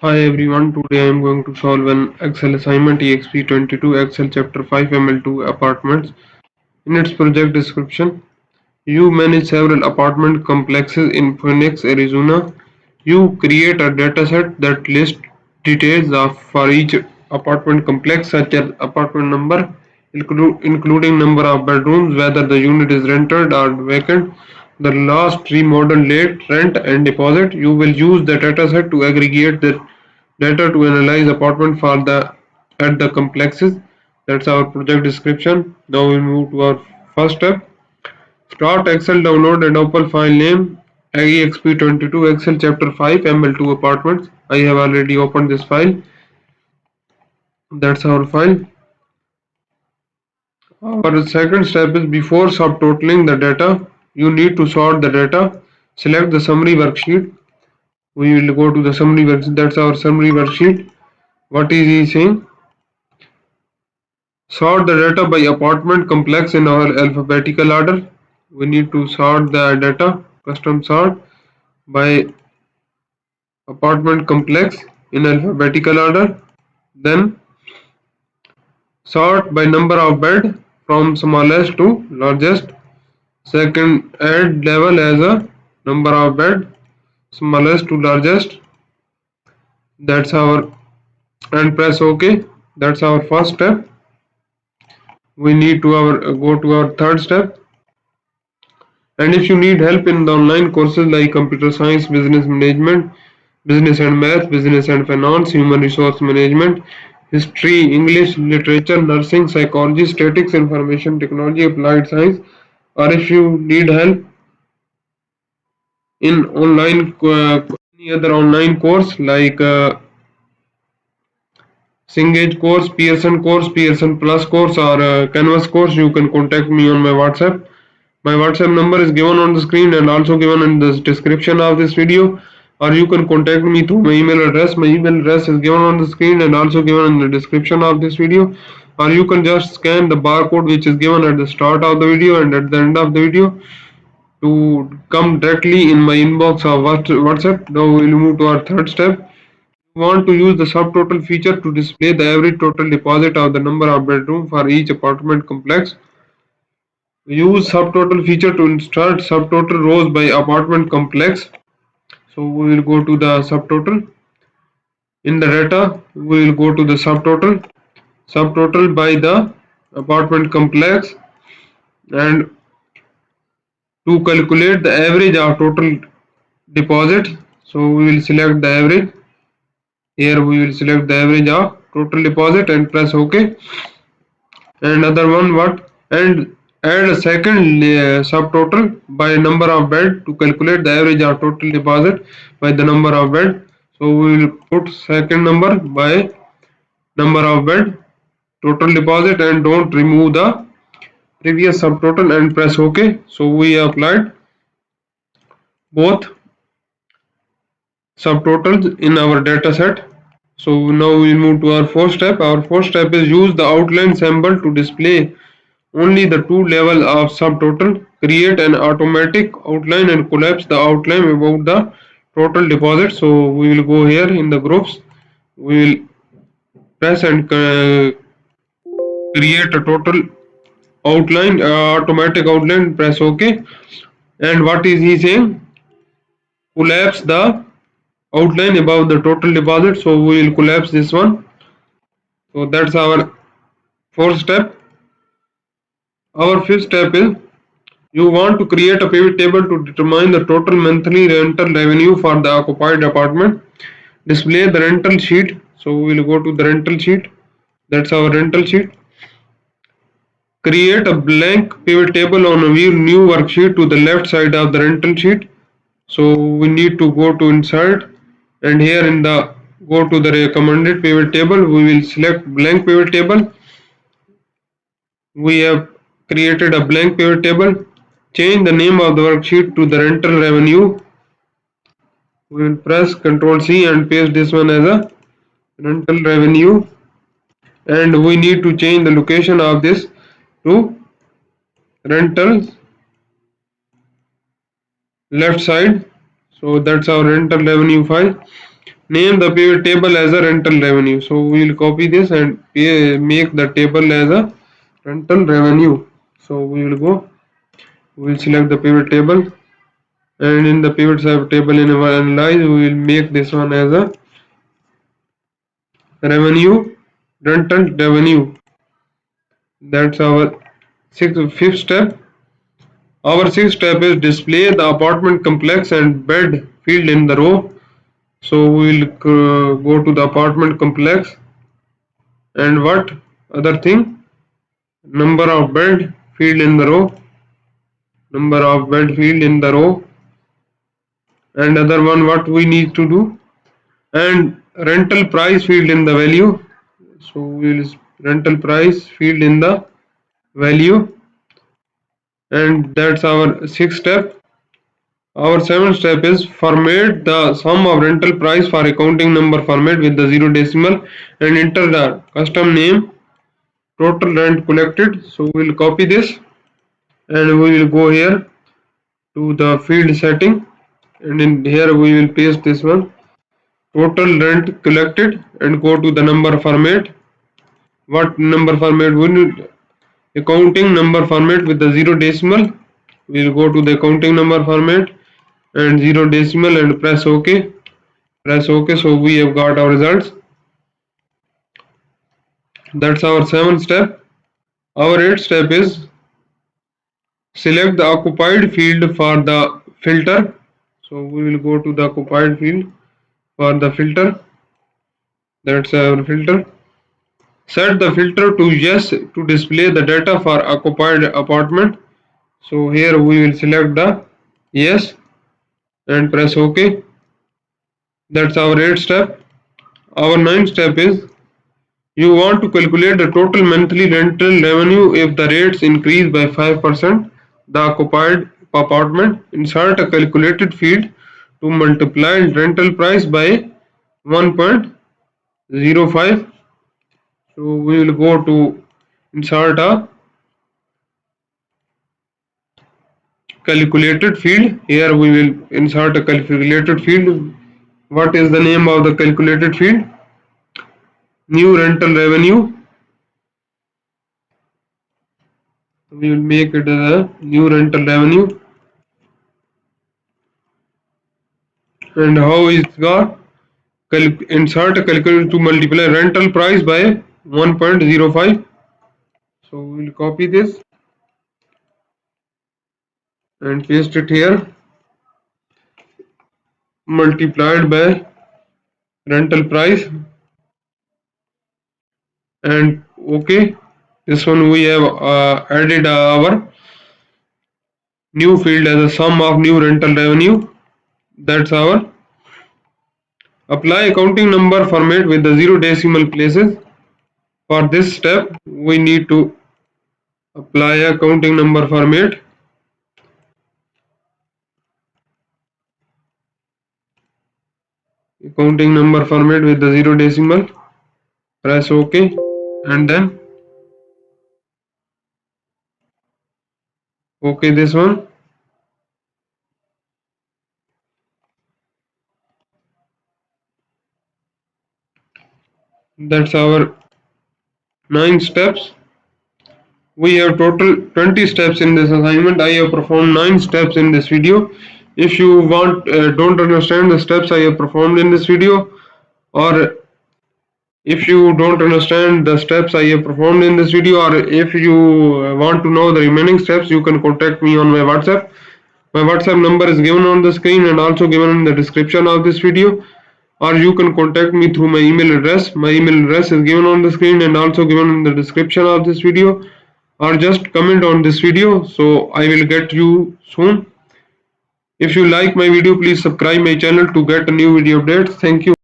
Hi everyone, today I am going to solve an Excel assignment Exp22 Excel chapter 5 ML2 apartments. In its project description, you manage several apartment complexes in Phoenix, Arizona. You create a dataset that lists details for each apartment complex such as apartment number, including number of bedrooms, whether the unit is rented or vacant, the last remodeled date, rent and deposit. You will use the dataset to aggregate the data to analyze apartment for the at the complexes. That's our project description. Now we move to our first step. Start Excel download and open file name Exp22 Excel chapter 5 ML2 apartments. I have already opened this file. That's our file. Our second step is before subtotaling the data, you need to sort the data. Select the summary worksheet. We will go to the summary worksheet. That's our summary worksheet. What is he saying? Sort the data by apartment complex in our alphabetical order. We need to sort the data, custom sort by apartment complex in alphabetical order. Then sort by number of bed from smallest to largest. Second, add level as a number of bed smallest to largest. That's our and press OK. That's our first step. We need to go to our third step. And if you need help in the online courses like computer science, business management, business and math, business and finance, human resource management, history, English, literature, nursing, psychology, statistics, information technology, applied science, or if you need help in any other online course like Cengage course, Pearson Plus course, or Canvas course, you can contact me on my WhatsApp. My WhatsApp number is given on the screen and also given in the description of this video, or you can contact me through my email address. My email address is given on the screen and also given in the description of this video, or you can just scan the barcode which is given at the start of the video and at the end of the video to come directly in my inbox of WhatsApp. Now we will move to our third step. We want to use the subtotal feature to display the average total deposit of the number of bedrooms for each apartment complex. Use subtotal feature to insert subtotal rows by apartment complex. So we will go to the subtotal. In the data, we will go to the subtotal by the apartment complex, and to calculate the average of total deposit. So we will select the average. Here we will select the average of total deposit and press OK. And other one what? And add a second subtotal by number of bed to calculate the average of total deposit by the number of bed. So we will put second number by number of bed total deposit and don't remove the previous subtotal and press OK. So we applied both subtotals in our data set. So now we move to our fourth step. Our fourth step is use the outline symbol to display only the two levels of subtotal. Create an automatic outline and collapse the outline about the total deposit. So we will go here in the groups. We will press and create a total outline, automatic outline. Press OK. And what is he saying? Collapse the outline above the total deposit. So we will collapse this one. So that's our fourth step. Our fifth step is you want to create a pivot table to determine the total monthly rental revenue for the occupied apartment. Display the rental sheet. So we will go to the rental sheet. That's our rental sheet. Create a blank pivot table on a view new worksheet to the left side of the rental sheet. So we need to go to insert, and here in the go to the recommended pivot table. We will select blank pivot table. We have created a blank pivot table. Change the name of the worksheet to the rental revenue. We will press Ctrl C and paste this one as a rental revenue, and we need to change the location of this to rentals left side. So that's our rental revenue file. name the pivot table as a rental revenue. So we will copy this and make the table as a rental revenue. So we will go, we will select the pivot table, and in the pivot table in our analyze we will make this one as a revenue, rental revenue. That's our fifth step. Our sixth step is display the apartment complex and bed field in the row. So we will go to the apartment complex, and what other thing, number of bed field in the row, number of bed field in the row, and other one what we need to do, and rental price field in the value. So we will rental price field in the value, and that's our sixth step. Our seventh step is format the sum of rental price for accounting number format with the zero decimal and enter the custom name total rent collected. So we will copy this and we will go here to the field setting, and in here we will paste this one total rent collected and go to the number format. What number format we need? Accounting number format with the zero decimal. We will go to the accounting number format and zero decimal and press OK. Press OK. So we have got our results. That's our seventh step. Our eighth step is select the occupied field for the filter. So we will go to the occupied field for the filter. That's our filter. Set the filter to yes to display the data for occupied apartment. So here we will select the yes and press OK. That's our eighth step. Our ninth step is you want to calculate the total monthly rental revenue if the rates increase by 5%. The occupied apartment, insert a calculated field to multiply rental price by 1.05. So we will go to insert a calculated field. Here we will insert a calculated field. What is the name of the calculated field? New rental revenue. We will make it a new rental revenue. And how is got? Insert a calculator to multiply rental price by 1.05. So we will copy this and paste it here. Multiplied by rental price and OK. This one we have added our new field as a sum of new rental revenue. That's our apply accounting number format with the zero decimal places. For this step we need to apply accounting number format. Accounting number format with the zero decimal. Press OK and then OK this one. That's our 9 steps. We have total 20 steps in this assignment. I have performed 9 steps in this video. If you don't understand the steps I have performed in this video, or if you don't understand the steps I have performed in this video, or if you want to know the remaining steps, you can contact me on my WhatsApp. My WhatsApp number is given on the screen and also given in the description of this video, or you can contact me through my email address. My email address is given on the screen and also given in the description of this video, or just comment on this video so I will get you soon. If you like my video, please subscribe my channel to get a new video updates. Thank you.